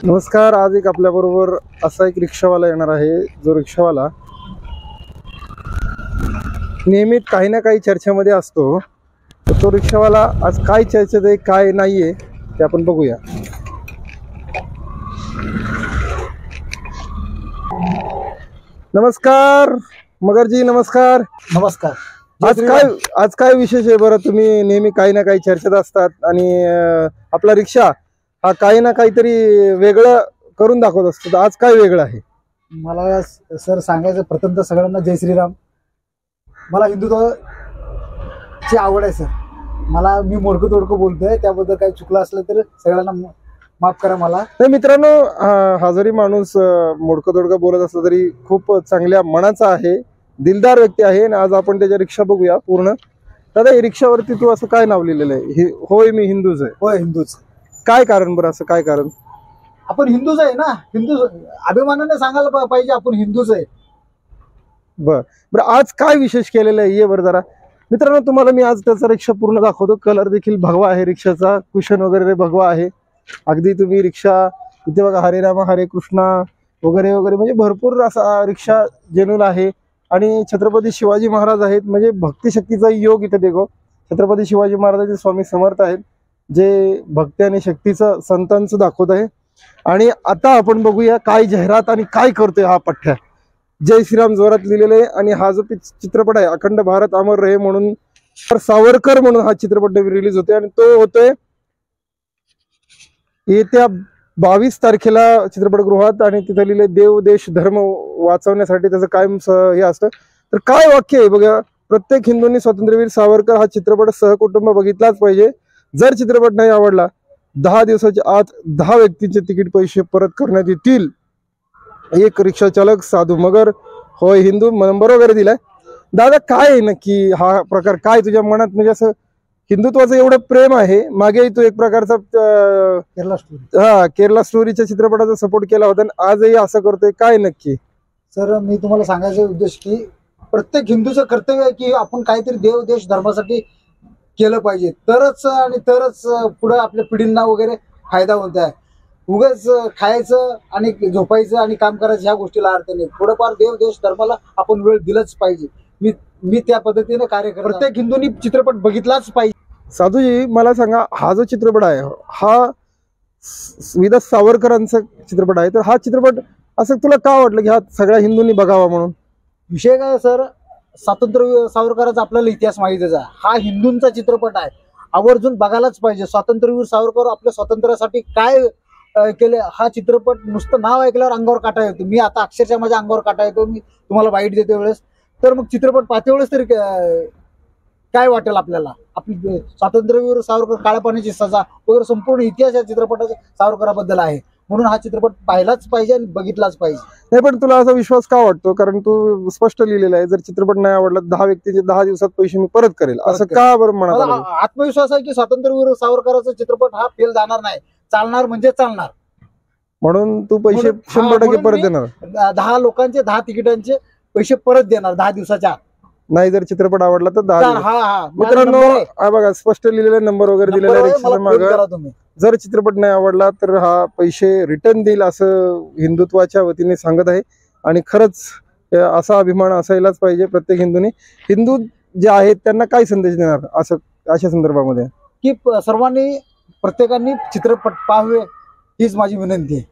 नमस्कार. आज एक आपल्याबरोबर असा एक रिक्षावाला येणार आहे, जो रिक्षावाला नेहमी काही ना काही चर्चेमध्ये असतो. तर तो रिक्षावाला आज काय चर्चेत आहे काय नाहीये ते आपण बघूया. नमस्कार मगरजी. नमस्कार. नमस्कार. आज काय विशेष आहे बरं? तुम्ही नेहमी काही ना काही चर्चेत असतात आणि आपला रिक्षा हा काही ना काहीतरी वेगळं करून दाखवत असतो. तर आज काय वेगळं आहे? मला सर सांगायचं प्रथम तर सगळ्यांना जय श्रीराम. मला हिंदुत्वाची आवड आहे सर. मला मी मोडकं तोडकं बोलतोय, त्याबद्दल काही चुकलं असलं तर सगळ्यांना माफ करा मला. तर मित्रांनो, हा जरी माणूस मोडकं तोडकं बोलत असला तरी खूप चांगल्या मनाचा आहे, दिलदार व्यक्ती आहे. आणि आज आपण त्याच्या रिक्षा बघूया पूर्ण. दादा, ही रिक्षावरती तू असं काय नाव लिहिलेलं आहे? होय मी हिंदूच आहे. होय हिंदूच. काय कारण बरं? असं काय कारण? आपण हिंदूच आहे ना. हिंदू अभिमानाने सांगायला पाहिजे आपण हिंदूच आहे. बरं आज काय विशेष केलेलं आहे ये बरं जरा. मित्रांनो, तुम्हाला मी आज त्याचा रिक्षा पूर्ण दाखवतो. कलर देखील भगवा आहे रिक्षाचा, कुशन वगैरे भगवा आहे. अगदी तुम्ही रिक्षा इथे बघा, हरे राम हरे कृष्णा वगैरे वगैरे, म्हणजे भरपूर असा रिक्षा जेनूल आहे. आणि छत्रपती शिवाजी महाराज आहेत, म्हणजे भक्तिशक्तीचा योग इथे देखो. छत्रपती शिवाजी महाराजांचे स्वामी समर्थ आहेत, जे भक्ती आणि शक्तीचं संतांचं दाखवत आहे. आणि आता आपण बघूया काय जाहिरात आणि काय करतोय हा पठ्ठ्या. जय श्रीराम जोरात लिहिलेलं आहे. आणि हा जो चित्रपट आहे अखंड भारत अमर रहे म्हणून, सावरकर म्हणून हा चित्रपट रिलीज होतोय. आणि तो होतोय येत्या 22 तारखेला चित्रपटगृहात. आणि तिथे लिहिले देव देश धर्म वाचवण्यासाठी त्याचं कायम हे असतं. तर काय वाक्य आहे बघा. प्रत्येक हिंदूंनी स्वातंत्र्यवीर सावरकर हा चित्रपट सहकुटुंब बघितलाच पाहिजे. जर चित्रपट नाही आवडला 10 दिवसाच्या आत 10 व्यक्तींचे तिकीट पैसे परत करण्यात येतील. एक रिक्षा चालक साधू मगर, होय हिंदू, नंबर वगैरे दिलाय. दादा, काय आहे नक्की हा प्रकार? काय तुझ्या मनात, म्हणजे असं हिंदुत्वाचं एवढं प्रेम आहे? मागे तू एक प्रकारचा केरला स्टोरीच्या चित्रपटाचा सपोर्ट केला होता, आणि आजही असं करतोय. काय नक्की? सर, मी तुम्हाला सांगायचा उद्देश की प्रत्येक हिंदूचं कर्तव्य आहे की आपण काहीतरी देव देश धर्मासाठी केलं पाहिजे. तरच पुढे आपल्या पिढींना वगैरे फायदा होत आहे. उगाच खायचं आणि झोपायचं आणि काम करायचं ह्या गोष्टीला अर्थ नाही. थोडंफार देव देश धर्माला आपण वेळ दिलंच पाहिजे. मी त्या पद्धतीने कार्य करतो. प्रत्येक हिंदूंनी चित्रपट बघितलाच पाहिजे. साधूजी, मला सांगा, हा जो चित्रपट आहे हा विदा सावरकरांचा चित्रपट आहे. तर हा चित्रपट असं तुला का वाटलं की हा सगळ्या हिंदूंनी बघावा म्हणून? विषय काय सर, स्वातंत्र्य सावरकरांचा आपल्याला इतिहास माहितीच आहे. हा हिंदूंचा चित्रपट आहे, आवर्जून बघायलाच पाहिजे. स्वातंत्र्यवीर सावरकर आपल्या स्वातंत्र्यासाठी काय केले, हा चित्रपट नुसतं नाव ऐकल्यावर अंगावर काटा येतो. मी आता अक्षरशः माझ्या अंगावर काटा येतो. मी तुम्हाला वाईट देते वेळेस. तर मग चित्रपट पाहते वेळेस तरी काय वाटेल आपल्याला. आपली स्वातंत्र्यवीर सावरकर, काळ्या पाण्याची सजा वगैरे संपूर्ण इतिहास या चित्रपटाचा सावरकराबद्दल आहे. म्हणून हा चित्रपट पाहिलाच पाहिजे आणि बघितलाच पाहिजे. नाही, पण तुला असा विश्वास का वाटतो? कारण तू स्पष्ट लिहिलेला आहे, जर चित्रपट नाही आवडला 10 व्यक्तीचे 10 दिवसात पैसे मी परत करेल. असं का बरं म्हणाला? आत्मविश्वास आहे की स्वातंत्र्यवीर सावरकराचा चित्रपट हा फेल जाणार नाही, चालणार म्हणजे चालणार. म्हणून तू पैसे 100% परत देणार. 10 लोकांचे 10 तिकिटांचे पैसे परत देणार 10 दिवसाच्या आत. नाही, जर चित्रपट आवडला तर 10. मित्रांनो, बघा स्पष्ट लिहिलेला नंबर वगैरे दिलेला रिक्षाच्या मागे. जर चित्रपट नाही आवडला तर हा पैसे रिटर्न देईल असं हिंदुत्वाच्या वतीने सांगत आहे. आणि खरंच असा अभिमान असायलाच पाहिजे प्रत्येक हिंदूने. हिंदू जे आहेत त्यांना काय संदेश देणार असं अशा संदर्भामध्ये? की सर्वांनी प्रत्येकाने चित्रपट पाहावे हीच माझी विनंती आहे.